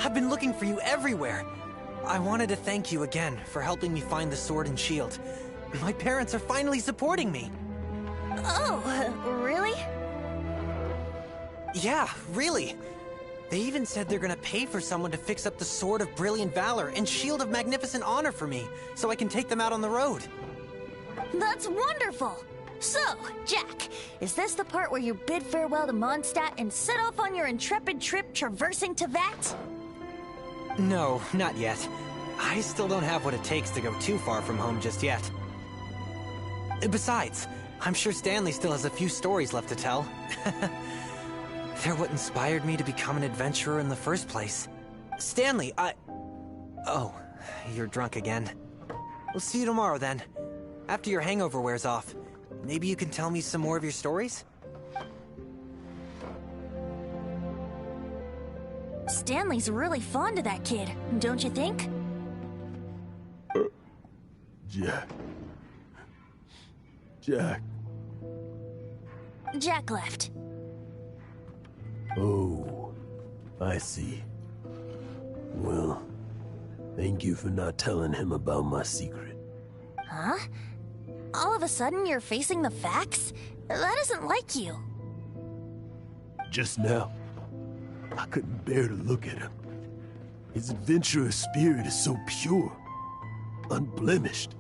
S10: I've been looking for you everywhere. I wanted to thank you again for helping me find the sword and shield. My parents are finally supporting me.
S3: Oh, really?
S10: Yeah, really. They even said they're gonna pay for someone to fix up the Sword of Brilliant Valor and Shield of Magnificent Honor for me, so I can take them out on the road.
S3: That's wonderful! So, Jack, is this the part where you bid farewell to Mondstadt and set off on your intrepid trip traversing Tevat?
S10: No, not yet. I still don't have what it takes to go too far from home just yet. Besides, I'm sure Stanley still has a few stories left to tell. They're what inspired me to become an adventurer in the first place. Stanley, Oh, you're drunk again. We'll see you tomorrow then. After your hangover wears off. Maybe you can tell me some more of your stories?
S3: Stanley's really fond of that kid, don't you think?
S9: Jack. Jack.
S3: Jack left.
S9: Oh, I see. Well, thank you for not telling him about my secret.
S3: Huh? All of a sudden you're facing the facts? That isn't like you.
S9: Just now, I couldn't bear to look at him. His adventurous spirit is so pure, unblemished.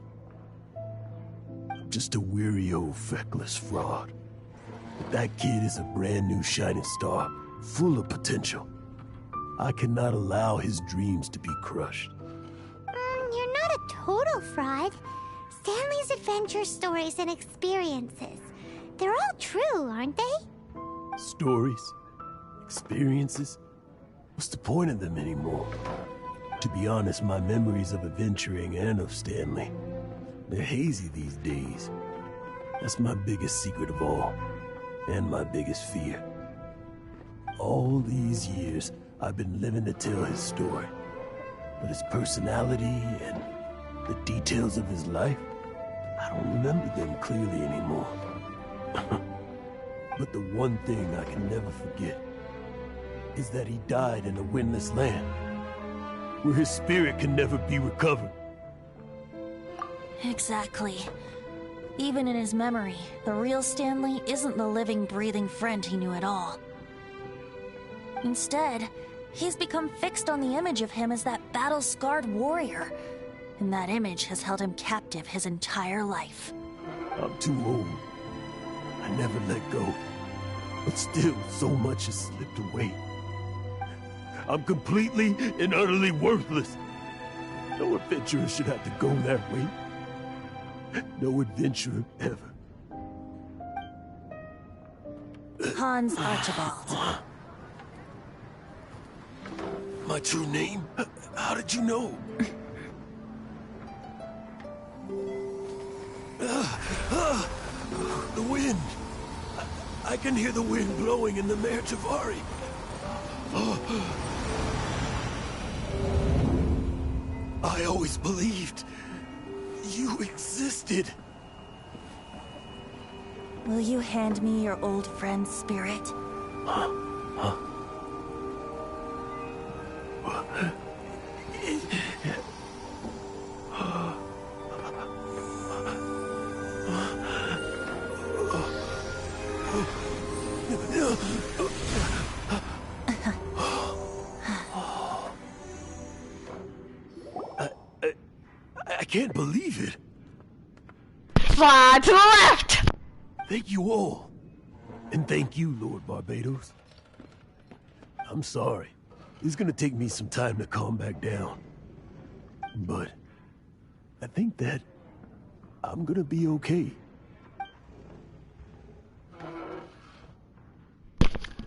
S9: I'm just a weary old feckless fraud. But that kid is a brand new shining star, full of potential. I cannot allow his dreams to be crushed.
S2: You're not a total fraud. Stanley's adventure stories and experiences. They're all true, aren't they?
S9: Stories? Experiences? What's the point of them anymore? To be honest, my memories of adventuring and of Stanley, they're hazy these days. That's my biggest secret of all, and my biggest fear. All these years, I've been living to tell his story. But his personality and the details of his life, I don't remember them clearly anymore. But the one thing I can never forget is that he died in a windless land, where his spirit can never be recovered.
S3: Exactly. Even in his memory, the real Stanley isn't the living, breathing friend he knew at all. Instead, he's become fixed on the image of him as that battle-scarred warrior, and that image has held him captive his entire life.
S9: I'm too old. I never let go. But still, so much has slipped away. I'm completely and utterly worthless. No adventurer should have to go that way. No adventurer ever.
S3: Hans Archibald.
S9: My true name? How did you know? The wind. I can hear the wind blowing in the Mare Tavari. I always believed you existed.
S3: Will you hand me your old friend's spirit?
S9: Huh? I can't believe it.
S1: Fly to the left!
S9: Thank you all. And thank you, Lord Barbados. I'm sorry. It's gonna take me some time to calm back down. But I think that I'm gonna be okay.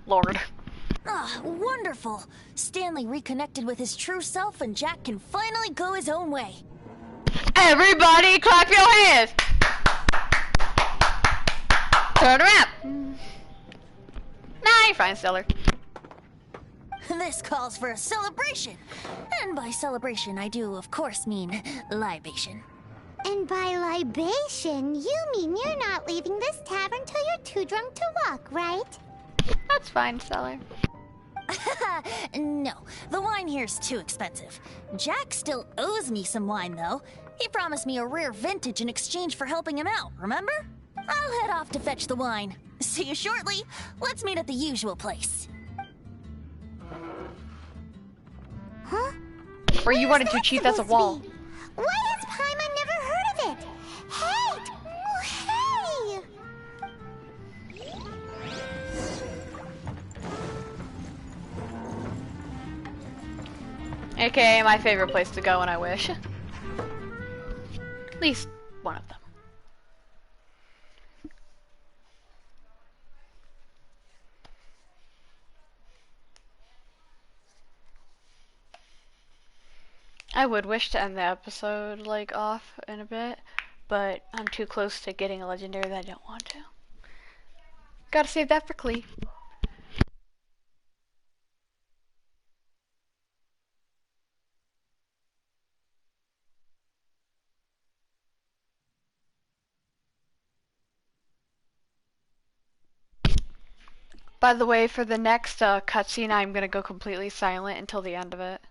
S1: Lord.
S3: Ah, wonderful! Stanley reconnected with his true self and Jack can finally go his own way.
S1: Everybody clap your hands! Turn around! Nah, you're fine, Stellar.
S3: This calls for a celebration. And by celebration, I do, of course, mean libation.
S2: And by libation, you mean you're not leaving this tavern till you're too drunk to walk, right?
S1: That's fine, Stellar.
S3: No, the wine here's too expensive. Jack still owes me some wine, though. He promised me a rare vintage in exchange for helping him out, remember? I'll head off to fetch the wine. See you shortly. Let's meet at the usual place.
S2: Huh?
S1: Or you wanted to cheat as a wall.
S2: Why has Paimon never heard of it?
S1: Hey! AKA my favorite place to go when I wish. At least one of them. I would wish to end the episode, like, off in a bit, but I'm too close to getting a legendary that I don't want to. Gotta save that for Klee. By the way, for the next cutscene, I'm gonna go completely silent until the end of it.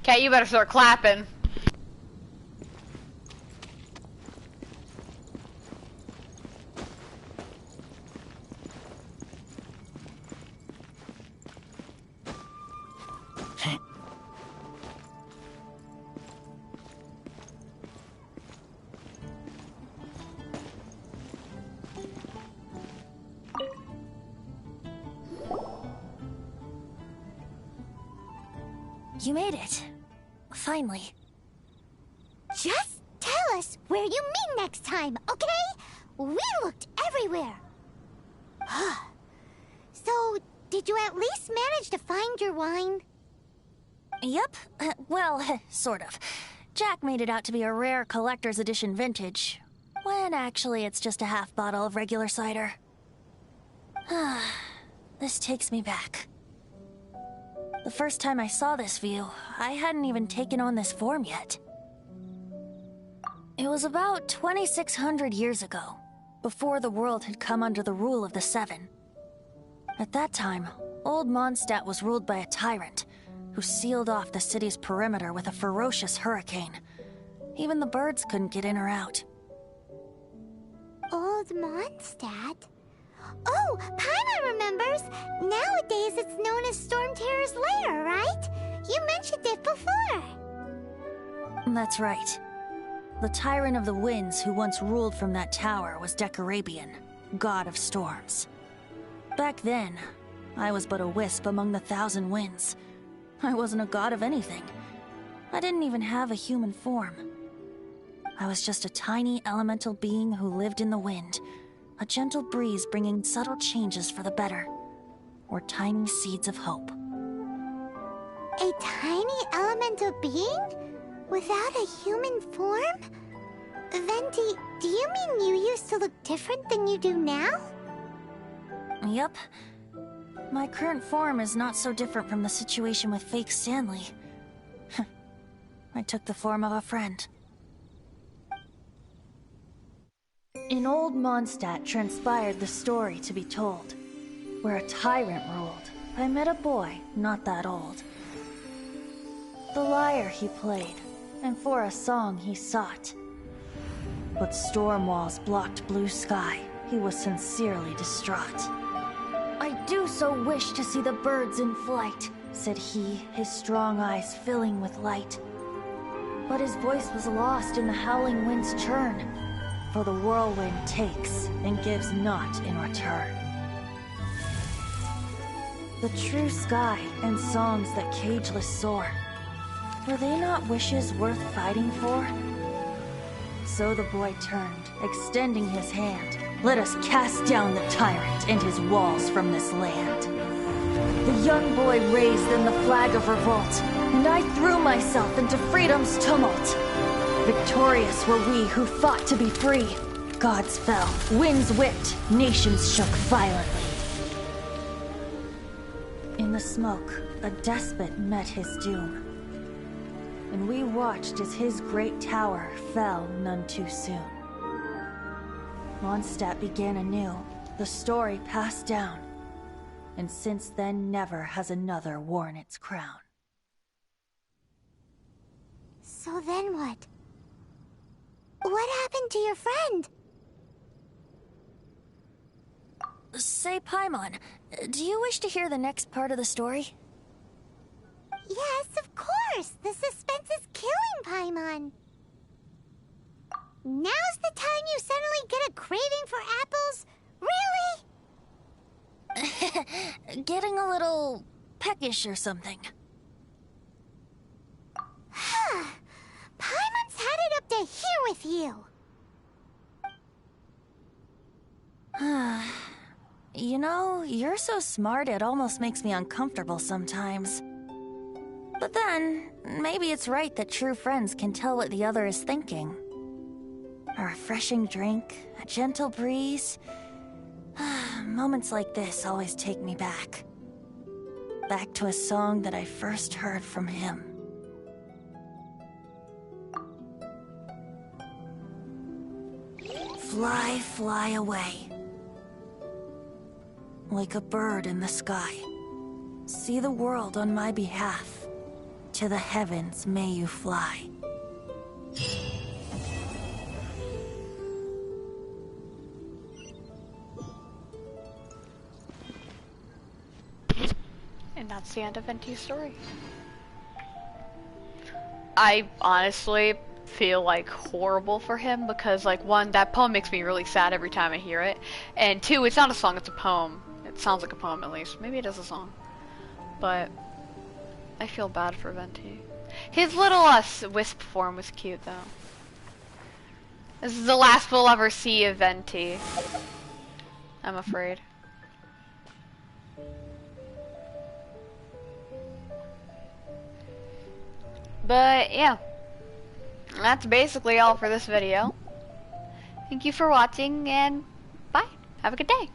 S1: Cat, you better start clapping.
S3: You made it. Finally.
S2: Just tell us where you meet next time, okay? We looked everywhere. So, did you at least manage to find your wine?
S3: Yep. Well, sort of. Jack made it out to be a rare collector's edition vintage, when actually it's just a half bottle of regular cider. This takes me back. The first time I saw this view, I hadn't even taken on this form yet. It was about 2,600 years ago, before the world had come under the rule of the Seven. At that time, Old Mondstadt was ruled by a tyrant, who sealed off the city's perimeter with a ferocious hurricane. Even the birds couldn't get in or out.
S2: Old Mondstadt? Oh, Paimon remembers! Nowadays it's known as Storm Terror's lair, right? You mentioned it before.
S3: That's right. The Tyrant of the Winds who once ruled from that tower was Decarabian, god of storms. Back then, I was but a wisp among the thousand winds. I wasn't a god of anything. I didn't even have a human form. I was just a tiny elemental being who lived in the wind, a gentle breeze bringing subtle changes for the better, or tiny seeds of hope.
S2: A tiny elemental being? Without a human form? Venti, do you mean you used to look different than you do now?
S3: Yep. My current form is not so different from the situation with fake Stanley. I took the form of a friend. In Old Mondstadt transpired the story to be told. Where a tyrant ruled, I met a boy not that old. The lyre he played, and for a song he sought. But storm walls blocked blue sky, he was sincerely distraught. I do so wish to see the birds in flight, said he, his strong eyes filling with light. But his voice was lost in the howling wind's churn. For the whirlwind takes and gives not in return. The true sky and songs that cageless soar, were they not wishes worth fighting for? So the boy turned, extending his hand. Let us cast down the tyrant and his walls from this land. The young boy raised then the flag of revolt, and I threw myself into freedom's tumult. Victorious were we who fought to be free. Gods fell, winds whipped, nations shook violently. In the smoke, a despot met his doom. And we watched as his great tower fell none too soon. Mondstadt began anew, the story passed down, and since then never has another worn its crown.
S2: So then what? What happened to your friend?
S3: Say, Paimon, do you wish to hear the next part of the story?
S2: Yes, of course! The suspense is killing, Paimon! Now's the time you suddenly get a craving for apples? Really?
S3: Getting a little peckish or something.
S2: Paimon's had it up to here with you!
S3: You know, you're so smart it almost makes me uncomfortable sometimes. But then, maybe it's right that true friends can tell what the other is thinking. A refreshing drink, a gentle breeze. Moments like this always take me back. Back to a song that I first heard from him. Fly, fly away. Like a bird in the sky. See the world on my behalf. To the heavens may you fly.
S1: And that's the end of Venti's story. I honestly feel like horrible for him because, like, one, that poem makes me really sad every time I hear it, and two, it's not a song, it's a poem. It sounds like a poem at least. Maybe it is a song. But I feel bad for Venti. His little wisp form was cute though. This is the last we'll ever see of Venti, I'm afraid. But yeah, that's basically all for this video. Thank you for watching and bye. Have a good day.